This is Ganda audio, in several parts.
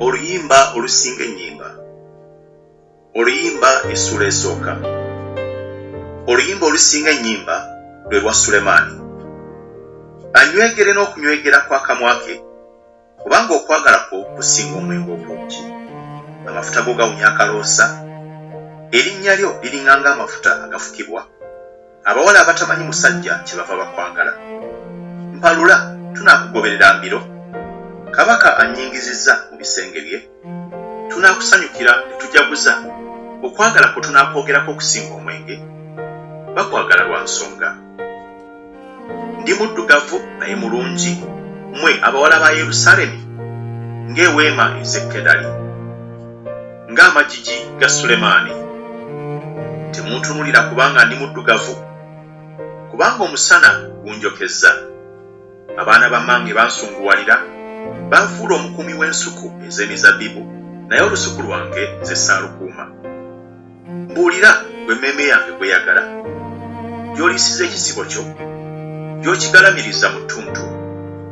Oluyimba olusinga ennyimba. Oluyimba essula esooka. Oluyimba olusinga ennyimba lwe lwa Sulemaani. Anywegere n'okunywegera kw'akamwa ke, kubanga okwagala kwo kusinga omwenge obulungi. Amafuta go gawunya akaloosa, erinnya lyo liringanga amafuta agafukibwa. Abawala abatamanyi musajja kyebava bakwagala. Mpalula tunaakugoberera mbiro. Kabaka annyingizizza mu bisenge bye. Tunaakusanyukira ne tujaguza. Okwagala kwe tunaakwogerako okusinga omwenge. Bakwagala lwa nsonga. Ndi muddugavu naye mulungi, mmwe abawala ba Yerusaalemi, ng'eweema ez'e Kedali, ng'amagigi ga Sulemaani. Temuntunulira kubanga ndi muddugavu, kubanga omusana gunjokezza. Abaana bammange bansunguwalira, banfuula omukuumi w'ensuku ez'emizabbibu, naye olusuku lwange nze saalukuuma. Mbuulira gwe emmeeme yange gweyagala, gy'oliisiza ekisibo kyo, gy'okigalamiriza mu ttuntu,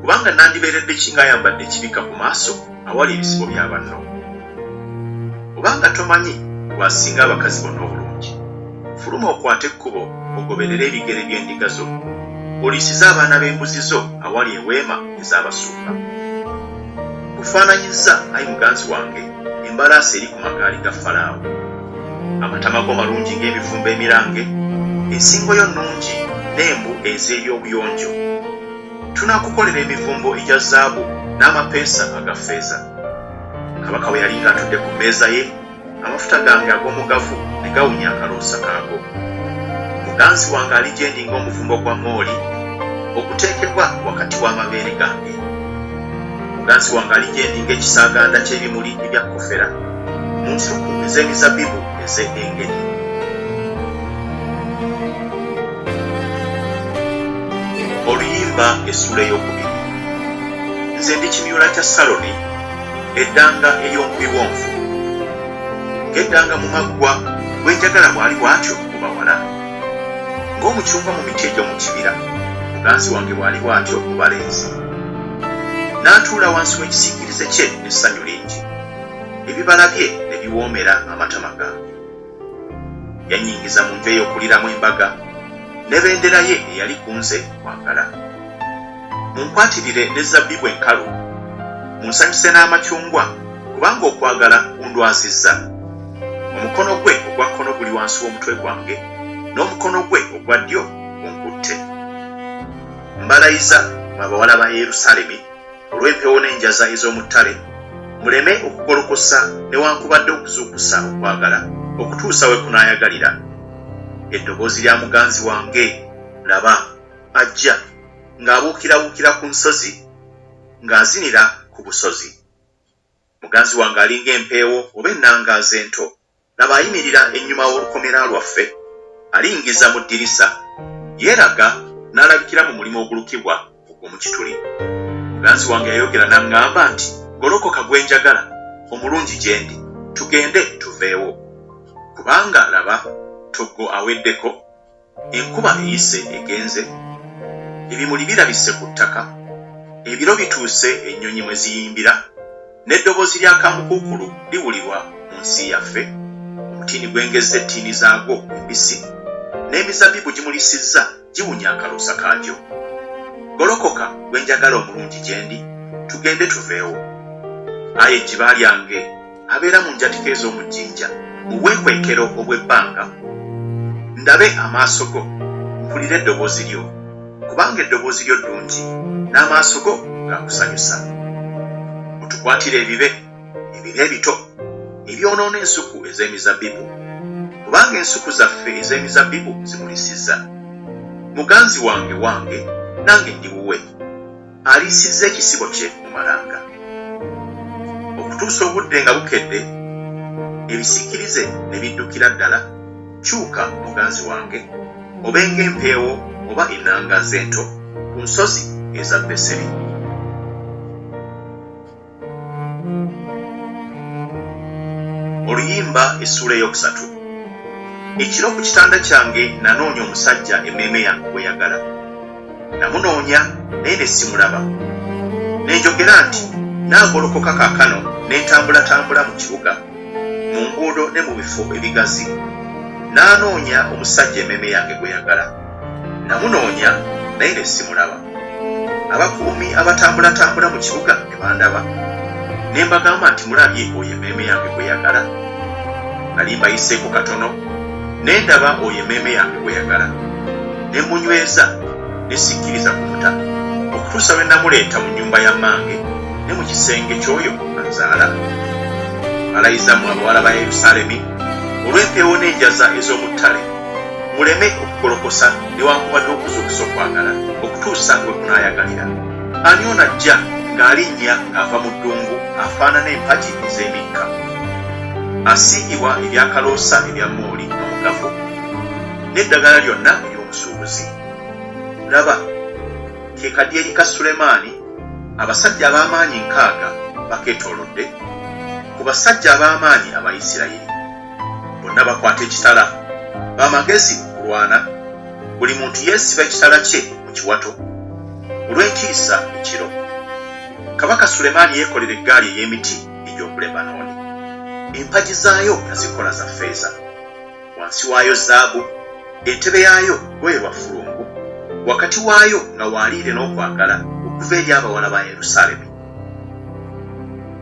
kubanga nandibeeredde kinga ayambadde ekibika ku maaso awali ebisibo bya banno. Obanga tomanyi bw'asinga abakazi bonna obulungi, fuluma okwate ekkubo ogoberere ebigere by'endiga zo, oliisize abaana b'embuzi zo awali eweema ez'abasumba. Kufaananyizza, ayi muganzi wange, embalaasi eri ku magaali ga Falaawo. Amatama go malungi ng'emivumba emirange, ensingo yo nnungi n'embu ez'ebyobuyonjo. Tunaakukolera emivumbo egya zaabu n'amapeesa aga ffeeza. Kabaka bwe yali ng'atudde ku mmeeza ye, amafuta gange ag'omugavu ne gawunya akaloosa kaago. Muganzi wange ali gye ndi ng'omuvumbo gwa mooli okuteekebwa wakati w'amabeere gange. Muganzi wange ali gye ndi ng'ekisaaganda ky'ebimuli ebya kofera mu nsuku ez'emizabbibu ez'engeri. Oluyimba essula ey'okubiri. Nze ndi kimyula kya Saloni, eddanga ery'omu biwonvu. Ng'eddanga mu maggwa bwenjagala bw'ali bw'atyo mu bawala. Ng'omucungwa mu miti egy'omu kibira, muganzi wange bw'ali bw'atyo mu balenzi. N'atuula wansi w'ekisiikirize kye n'essanyu lingi. Ebibala bye ne biwoomera amatama gange. Yannyingiza mu nju ey'okuliramu embaga, ne bendera ye eyali ku nze kwagala. Munkwatirire n'ezabbibu enkalu, munsanyuse n'amacungwa, kubanga okwagala kundwazizza. Omukono gwe ogwa kkono guli wansi w'omutwe gwange, n'omukono gwe ogwa ddyo gunkutte. Mbalayiza mu abawala ba Yerusaalemi olw'empewo n'enjaza ez'omu ttale, muleme okugolokosa newankubadde okuzuukusa okwagala okutuusa we kunaayagalira. Eddoboozi lya muganzi wange, laba, ajja ng'abuukirabuukira ku nsozi, ng'azinira ku busozi. Muganzi wange ali ng'empeewo oba ennangaazi ento, laba ayimirira ennyuma w'olukomera lwaffe, alingiza mu ddirisa, yeeraga n'alabikira mu mulimu ogulukibwa ogw'omu kituli. Muganzi wange yayogera n'aŋŋamba nti, golokoka gwe njagala, omulungi gye ndi, tugende tuveewo. Kubanga laba, Toggo aweddeko, enkuba eyise egenze, ebimuli birabise ku ttaka, ebiro bituuse ennyonyi mwe ziyimbira, n'eddoboozi lya kamukuukulu liwulirwa mu nsi yaffe, omutiini gwengezza ettiini zaagwo embisi, n'emizabbibu gimulisizza giwunya akaloosa kaagyo. Golokoka gwe njagala, omulungi gye ndi, tugende tuveewo. Aye ejjiba lyange abeera mu njatika ez'omu jjinja, mu bwekwekero obw'ebbanga, ndabe amaaso go, mpulire eddoboozi lyo, kubanga eddoboozi lyo ddungi, n'amaaso go gaakusanyusa. Mutukwatire ebibe ebito ebyonoona ensuku ez'emizabbibu, kubanga ensuku zaffe ez'emizabbibu zimulisizza. Muganzi wange nange ndi wuwe, aliisizza ekisibo kye mu malanga. Okutuusa obudde nga bukedde, ebisiikirize ne biddukira ddala, kyuka muganzi wange, obenga empeewo oba ennangaazi ento ku nsozi eza Beseri. Oluyimba essula ey'okusatu. Ekiro ku kitanda kyange nanoonya omusajja emmeeme yange gweyagala. Namunoonya naye ne simulaba. Ne njogera nti naagolokoka kaakano n'entambulatambula mu kibuga, mu nguudo ne mu bifo ebigazi, n'anoonya omusajja emmeeme yange gwe yagala. Namunoonya naye ne simulaba. Abakuumi abatambulatambula mu kibuga ne bandaba, ne mbagamba nti mulabye oyo emmeeme yange gwe yagala. Nali mbayiseeko katono, ne ndaba oyo emmeeme yange gwe yagala, ne munyweza ne sikkiriza kumuta, okutuusa lwe namuleeta mu nnyumba ya mmange ne mu kisenge ky'oyo anzaala. Malayiza mmwe abawala ba Yerusaalemi, olw'empeewo n'enjaza ez'omu ttale, muleme okugolokosa newankubadde okuzuukusa okwagala okutuusa lwe kunaayagalira. Ani ono ajja ng'alinnya ng'ava mu ddungu afaanana empagi ez'emikka, asiigibwa ebyakaloosa ebya mooli omugavu n'eddagala lyonna ery'omusuubuzi. Laba, ke kadyeri ka Sulemaani, abasajja ab'amaanyi 6 bakeetoolodde ku basajja ab'amaanyi aba Isirayiri. Bonna bakwata ekitala, b'amagezi okulwana, buli muntu yeesiba ekitala kye mu kiwato olw'enkiisa ekiro. Kabaka Sulemaani yeekolera eggaali ey'emiti egy'oku Lebanooni. Empagi zaayo yazikola za ffeeza, wansi waayo zaabu, entebe yaayo lwoye lwa ffulungu, wakati waayo nga waaliire n'okwagala okuva eri abawala ba Yerusaalemi.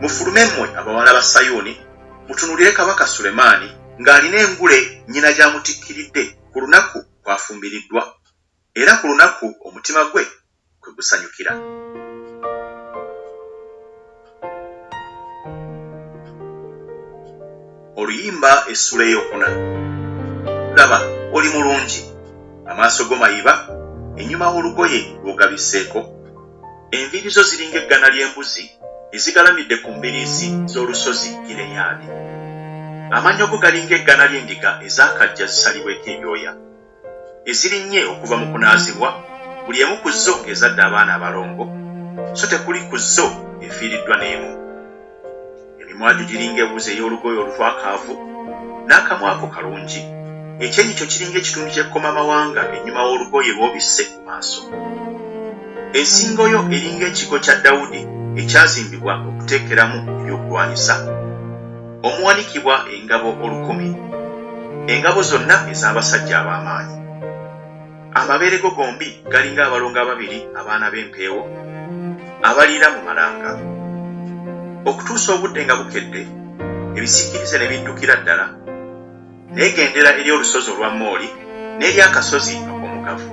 Mufulume mmwe abawala ba Sayuuni, mutunulire kabaka Sulemaani ng'alina engule nnyina gy'amutikkiridde ku lunaku kwafumbiriddwa, era ku lunaku omutima gwe kwe gusanyukira. Oluyimba essula ey'okuna. Laba, oli mulungi, amaaso go mayiba, ennyuma w'olugoye lw'ogabiseeko, enviiri zo ziringa eggana ly'embuzi ezigalamidde ku mbiriizi z'olusozi Gireyaadi. Amannyo go galinga eggana ly'endiga ezaakajja zisalibweko ebyoya, ezirinnye okuva mu kunaazibwa, buli emu ku zo ng'ezadde abaana abalongo, so tekuli ku zo efiiriddwa n'emu. Emimwaju giringa ebuzi ey'olugoye olutwakaavu, n'akamwa ako kalungi, ekyenyi kyo kiringa ekitundu ky'ekkomamawanga ennyuma w'olugoye lw'obisse ku maaso. Ensingo yo eringa ekigo kya Dawudi ekyazimbibwa okuteekeramu ebyokulwanyisa, omuwanikibwa engabo 100, engabo zonna ez'abasajja ab'amaanyi. Amabeere go gombi galinga abalongo 2 abaana b'empeewo abaliira mu malanga. Okutuusa obudde nga bukedde, ebisiikirize ne biddukira ddala, neegendera eri olusozi olwa Mooli n'eri akasozi ak'omugavu.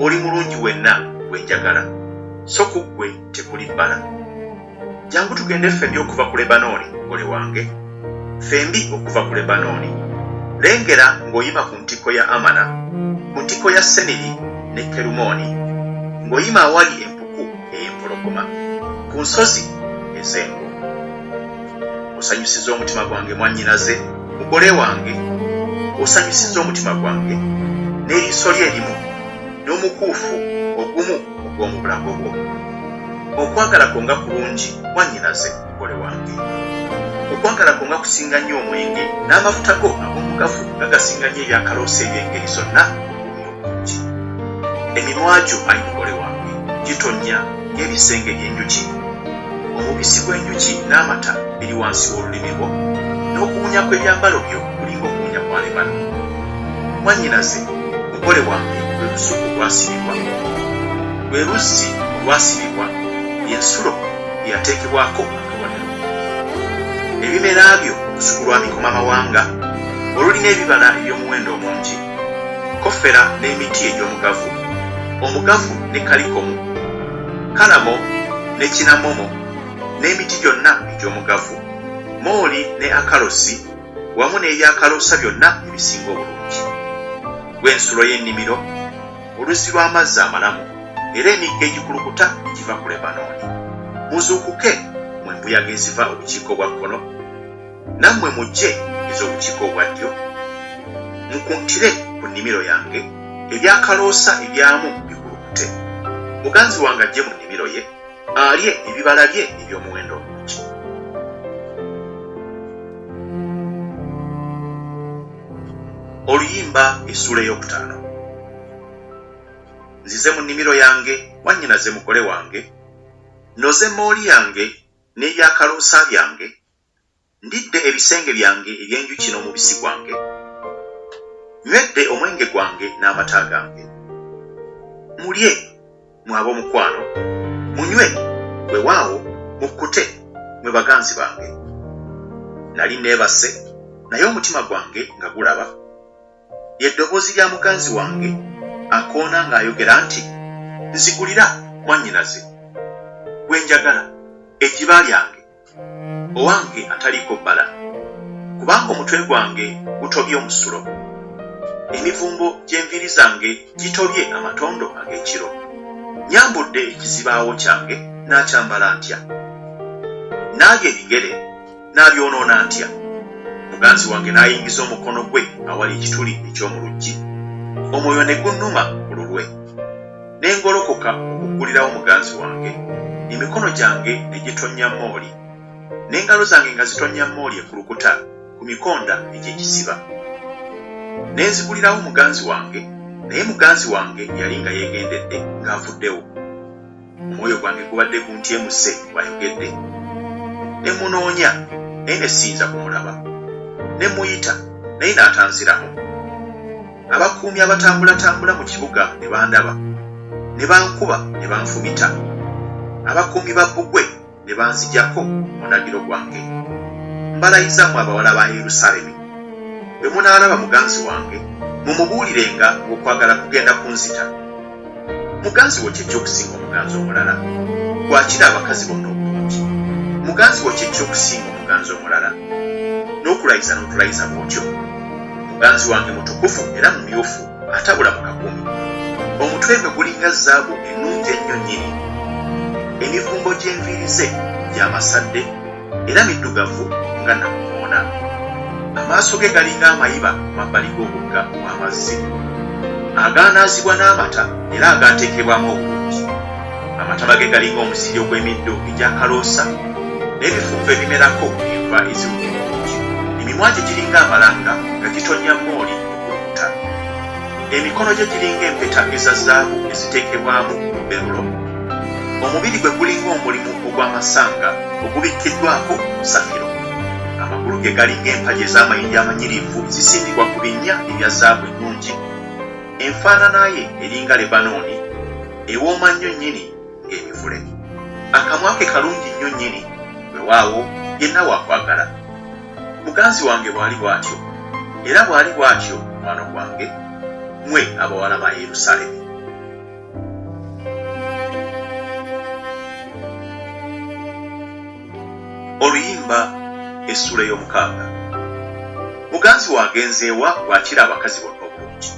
Oli mulungi wenna gwe njagala, so ku ggwe tekuli bbala. Jangu tugende ffembi okuva ku Lebanooni, mugole wange, ffembi okuva ku Lebanooni. Lengera ng'oyima ku ntikko ya Amana, ku ntikko ya Seniri ne Kerumooni, ng'oyima awali empuku ey'empologoma, ku nsozi ez'engo. Osanyusiza omutima gwange mwannyinaze, mugole wange, osanyusiza omutima gwange n'eriiso lye erimu n'omukuufu ogumu ogw'omu bulago bwo. Okwagala kwo nga kulungi mwannyinaze, mugole wange. Okwagala kwo nga kusinga nnyo omwenge, n'amafuta go ag'omugavu nga gasinga nnyo ebyakaloosa eby'engeri zonna obulungi. Emimwaju, ayi mugole wange, gitonnya ng'ebisenge by'enjuki. Omubisi gw'enjuki n'amata biri wansi w'olulimi lwo, n'okuwunya kw'ebyambalo byo kulinga okuwunya kwa Lebanooni. Mwannyinaze, mugole wange, lwe lusuku olwasibibwa, lwe luzzi olwasibibwa, y'ensulo eyateekebwako akabonero. Ebimera byo lusuku lwa mikomamawanga olulina ebibala eby'omuwendo omungi, kofera n'emiti egy'omugavu, omugavu ne kalikomu, kalamo ne kinamomo, n'emiti gyonna egy'omugavu, mooli ne akalosi, wamu n'ebyakaloosa byonna ebisinga obulungi. Gw'ensulo y'ennimiro, oluzzi lw'amazzi amalamu, era emigga egikulukuta egiva ku Lebanooni. Muzuukuke, mwe mbuyaga eziva obukiiko bwa kkono, nammwe mujje ez'obukiiko obwa ddyo. Mukuntire ku nnimiro yange, ebyakaloosa ebyamu bikulukute. Muganzi wange ajje mu nnimiro ye, alye ebibala bye eby'omuwendo omungi. Oluyimba essula ey'okutaano. Nzize mu nnimiro yange, mwannyinaze mugole wange, noze mooli yange n'ebyakaloosa byange, ndidde ebisenge byange eby'enjuki n'omubisi gwange, nywedde omwenge gwange n'amata gange. Mulye mwe ab'omukwano, munywe weewaawo mukkute mwe baganzi bange. Nali neebase naye omutima gwange nga gulaba, ly'eddoboozi lya muganzi wange akoona ng'ayogera nti, nzigulira mwannyinaze, gwe njagala, ejjiba lyange, owange ataliiko bbala, kubanga omutwe gwange gutobye omusulo, emivumbo gy'enviiri zange gitobye amatondo ag'ekiro. Nyambudde ekizibaawo kyange n'akyambala ntya, naabye ebigere n'abyonoona ntya. Muganzi wange n'ayingiza omukono gwe awali ekituli eky'omu luggi, omwoyo ne gunnuma ku lulwe. Ne ngolokoka okuggulirawo muganzi wange, emikono gyange ne gitonnya mooli, n'engalo zange nga zitonnya mooli ekulukuta ku mikonda egy'ekisiba. Ne nzigulirawo muganzi wange, naye muganzi wange yali nga yeegendedde ng'avuddewo. Omwoyo gwange gubadde guntyemuse bw'ayogedde. Ne munoonya naye ne siyinza kumulaba, ne muyita naye n'atanziramu. Abakuumi abatambulatambula mu kibuga ne bandaba, ne bankuba ne banfumita. Abakuumi ba bbugwe ne banzijjako munagiro gwange. Mbalayizamu abawala ba Yerusaalemi, bwe munaalaba muganzi wange mumubuulirenga okwagala kugenda kunzita. Muganzi wo kyekyo okusinga omuganzi omulala, gwakira abakazi bonna obulungi. Muganzi wo kyekyo okusinga omuganzi omulala, n'okulayiza n'otulayiza bw'otyo. Muganzi wange mutukufu era mumyufu, atabula mu kakumi. Omutwe gwe gulinga zaabu ennungi ennyo nnyini. Emivumbo gy'enviiri ze gy'amasadde era middugavu nga namukoona. Amaaso ge galinga amayiba ku mabbali g'obugga obw'amazzi, agaanaazibwa n'amata era agaateekebwamu obulungi. Amataba ge galinga omusiri ogw'emiddo egyakaloosa n'ebifunvu ebimerako enva eziwunya obulungi. Emimwa gye giringa amalanga nga gitonnya mooli okulukuta. Emikono gye giringa empeta eza zaabu eziteekebwamu berulo. Omubiri gwe gulinga omulimu ogw'amasanga ogubikkiddwako safiro. Amagulu ge galinga empagi ez'amayinja amanyirivu zisimbibwa ku binnya ebya zaabu ennungi. Enfaanana ye eringa Lebanooni, ewooma nnyo nnyini ng'emivule. Akamwa ke kalungi nnyo nnyini, weewaawo yenna waakwagala. Muganzi wange bw'ali bw'atyo, era bw'ali bw'atyo mukwano gwange, mmwe abawala ba Yerusaalemi. Oluyimba essula ey'omukaaga. Muganzi wo agenzeewa bw'akira abakazi bonna obulungi.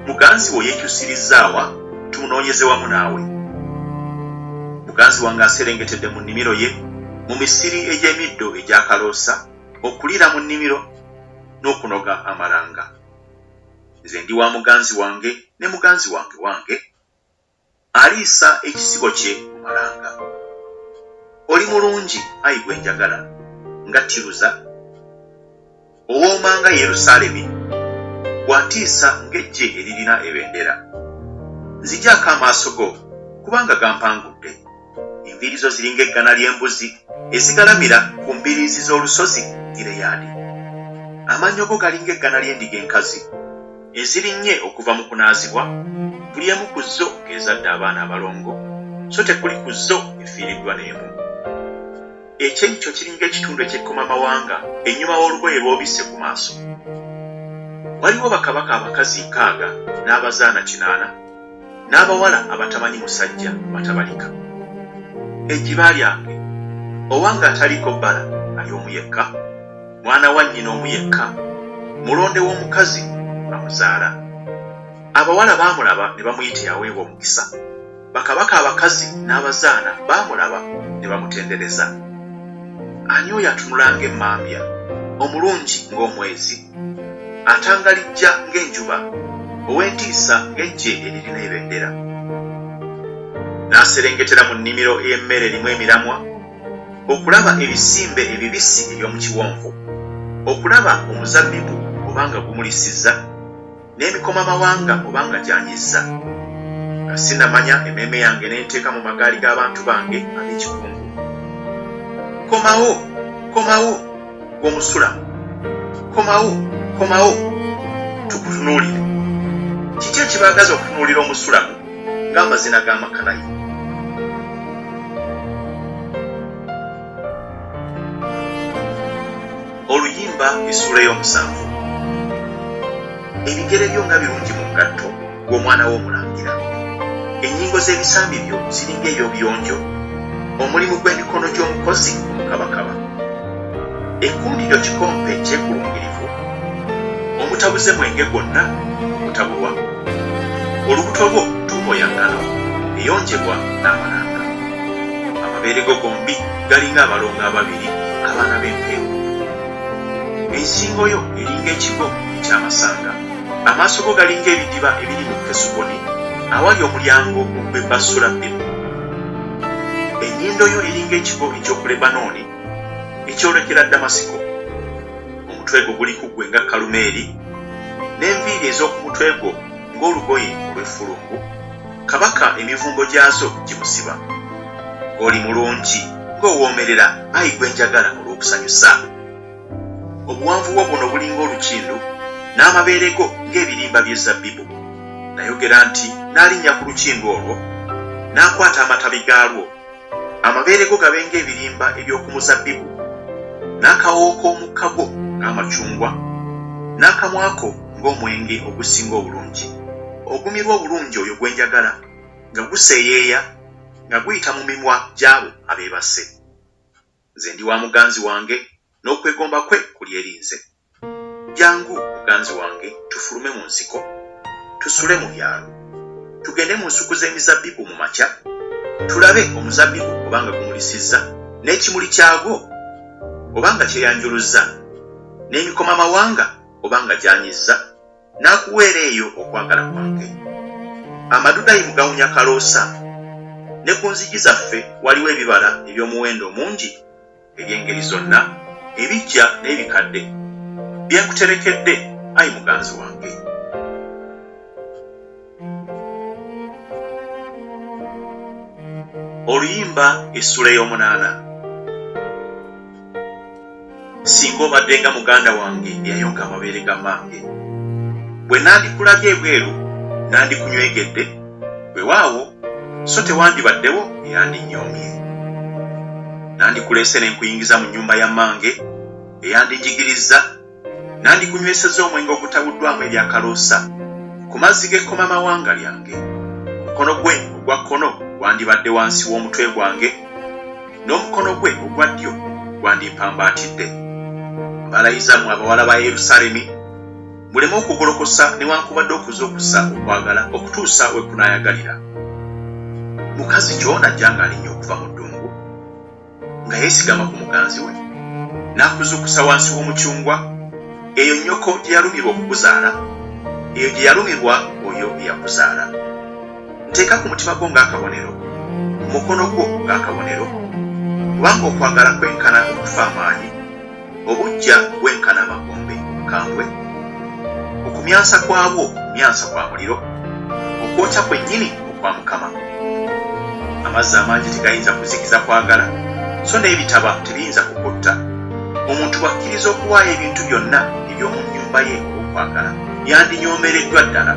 Muganzi wo yeekyusirizaawa tumunoonyeze wamu naawe. Muganzi wange aserengetedde mu nnimiro ye, mu misiri egy'emiddo egyakaloosa, okuliira mu nnimiro n'okunoga amalanga. Nze ndi wa muganzi wange ne muganzi wange wange, aliisa ekisibo kye mu malanga. Oli mulungi, ayi gwe njagala, nga Tiruza. Owooma nga Yerusaalemi, bw'atiisa ng'eggye eririna ebendera. Nzigyako amaaso go, kubanga gampangudde. Enviiri zo ziringa eggana ly'embuzi ezigalamira ku mbiriizi z'olusozi Gireyaadi. Amannyo go galinga eggana ly'endiga enkazi ezirinnye okuva mu kunaazibwa, buli emu ku zo ng'ezadde abaana abalongo, so tekuli ku zo efiiriddwa n'emu. Ekyenyi kyo kiringa ekitundu eky'ekkomamawanga ennyuma w'olugoye lw'obisse ku maaso. Waliwo bakabaka abakazi 6 n'abazaana 8, n'abawala abatamanyi musajja batabalika. Ejjiba lyange, owange ataliiko bbala ali omu yekka, mwana wa nnyina omu yekka, mulonde w'omukazi bamuzaala. Abawala baamulaba ne bamuyita yaweebwa omukisa. Bakabaka abakazi n'abazaana baamulaba ne bamutendereza. Ani oyo atunula ng'emmambya, omulungi ng'omwezi, atangalijja ng'enjuba, ow'entiisa ng'eggye eririna ebendera. N'aserengetera mu nnimiro ey'emmere erimu emiramwa, okulaba ebisimbe ebibisi eby'omu kiwonvu, okulaba omuzabbibu obanga gumulisizza, n'emikomamawanga obanga gyanyizza. Nga sinnamanya emmeeme yange n'enteeka mu magaali g'abantu bange ab'ekikungu. komawo komawo gwomusulamu, komawo komawo tukutunuulire. Kiki ekibaagaza okutunuulira omusulamu ng'amazina g'amakalayi? Oluyimba essula y'omusanvu. Ebigere byo nga birungi mu ngatto gw'omwana w'omulangira. Ennyingo z'ebisambi byo ziringa eby'obuyonjo, omulimu gw'emikono gy'omukozi omukabakaba. Ekkundiro kikompe ekyekulungirivu, omutabuze mwenge gwonna obutabulwa. Olubuto lwo ttuubo ya ngalo eyonjebwa n'amalanga. Amabeere go gombi galinga abalongo ababiri abaana b'empeewo. Ensingo yo eringa ekigo ekyamasanga. Amaaso go galinga ebidiba ebiri mu Kesuboni awali omulyango ogw'ebbasula bbiri. Ennyindo yo eringa ekigo eky'oku Lebanooni ekyolekera Damasiko. Omutwe gwo guli ku ggwe nga Kalumeeri, n'enviiri ez'oku mutwe gwo ng'olugoye olw'effulungu. Kabaka emivumbo gyazo gimusiba. Ng'oli mulungi ng'owoomerera, ayi gwe njagala olw'okusanyusa. Obuwanvu bwo buno bulinga olukindu, n'amabeere go ng'ebirimba by'ezabbibu. Nayogera nti n'alinnya ku lukindu olwo, n'akwata amatabi gaalwo. Amabeere go gabe ng'ebirimba eby'oku muzabbibu, n'akawoowo k'omukka gwo ng'amacungwa, n'akamwako ng'omwenge ogusinga obulungi. Ogumirwa obulungi oyo gwe njagala, nga guseeyeeya, nga guyita mu mimwa gy'abo abeebase. Nze ndi wa muganzi wange, n'okwegomba kwe kuli erinze. Jangu muganzi wange, tufulume mu nsiko, tusule mu byalo, tugende mu nsuku z'emizabbibu mu makya, tulabe omuzabbibu obanga gumulisizza, n'ekimuli kyagwo obanga kyeyanjuluzza, n'emikomamawanga obanga gyanyizza, n'akuweera eyo okwagala kwange. Amadudayi mugawunya kaloosa, ne ku nzigi zaffe waliwo ebibala eby'omuwendo mungi eby'engeri zonna, ebijja n'ebikadde, byenkuterekedde, ayi muganzi wange. Oluyimba essula y'omunaana. Singa obadde nga muganda wange eyayonka amabeere ga mmange, bwe nandikulabye ebweru nandikunywegedde, weewaawo so tewandibaddewo eyandinyoomye. Nandikuleese ne nkuyingiza mu nnyumba ya mmange eyandinjigirizza, nandikunywesezza omwenge ogutabuddwamu ebyakaloosa ku mazzi g'ekkomamawanga lyange. Omukono gwe ogwa kkono gwandibadde wansi w'omutwe gwange, n'omukono gwe ogwa ddyo gwandimpambaatidde. Mbalayiza mmwe abawala ba Yerusaalemi, muleme okugolokosa newankubadde okuzuukusa okwagala okutuusa we kunaayagalira. Mukazi ky'onajja ng'alinnya okuva mu ddungu, nga yeesigama ku muganzi we, n'akuzuukusa wansi w'omucungwa, eyo nnyoko gye yalumirwa okukuzaala, eyo gye yalumirwa oyo eyakuzaala. Nteeka ku mutima gwo ng'akabonero, ku mukono gwo ng'akabonero, kubanga okwagala kwenkana okufa amaanyi, obujja bwenkana amagombe kambwe. Okumyansa kwabwo kumyansa kwa muliro, okwokya kwennyini okwa Mukama. Amazzi amangi tegayinza kuzikiza kwagala, so n'ebitaba tebiyinza kukutta. Omuntu bw'akkiriza okuwaayo ebintu byonna eby'omu nnyumba ye olw'okwagala, yandinyoomereddwa ddala.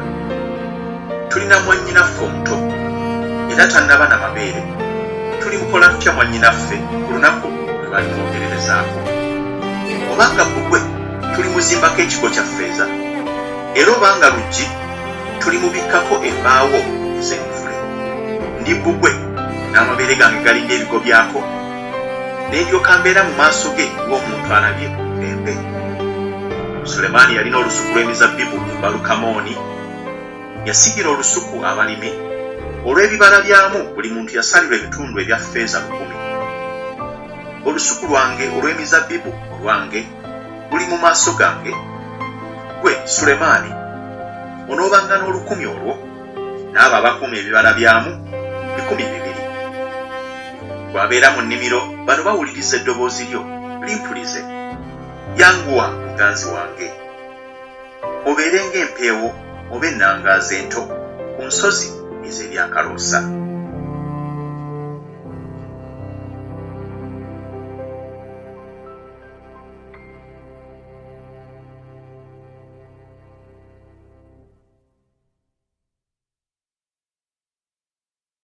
Tulina mwannyinaffe omuto, era tannaba na mabeere. Tulimukola tutya mwannyinaffe ku lunaku lwe balimwogererezaako? Obanga bbugwe tulimuzimbako ekigo kya ffeeza, era obanga luggi tulimubikkako embaawo ez'emivule. Ndi bbugwe n'amabeere gange galinga ebigo byako, n'endyoka mbeera mu maaso ge ng'omuntu alabye embe. Sulemaani yalina olusuku lw'emizabbibu mu Balukamooni. Yasigira olusuku abalimi, olw'ebibala byamu buli muntu yasalirwa ebitundu ebya ffeeza 10. Olusuku lwange olw'emizabbibu olwange luli mu maaso gange. Gwe Sulemaani onoobanga n'olukumi olwo, n'abo abakuuma ebibala byamu 200. Bw'abeera mu nnimiro, bano bawuliriza eddoboozi lyo limpulize. Yanguwa muganzi wange, obeere ng'empeewo oba ennangaazi ento ku nsozi ez'ebyakaloosa.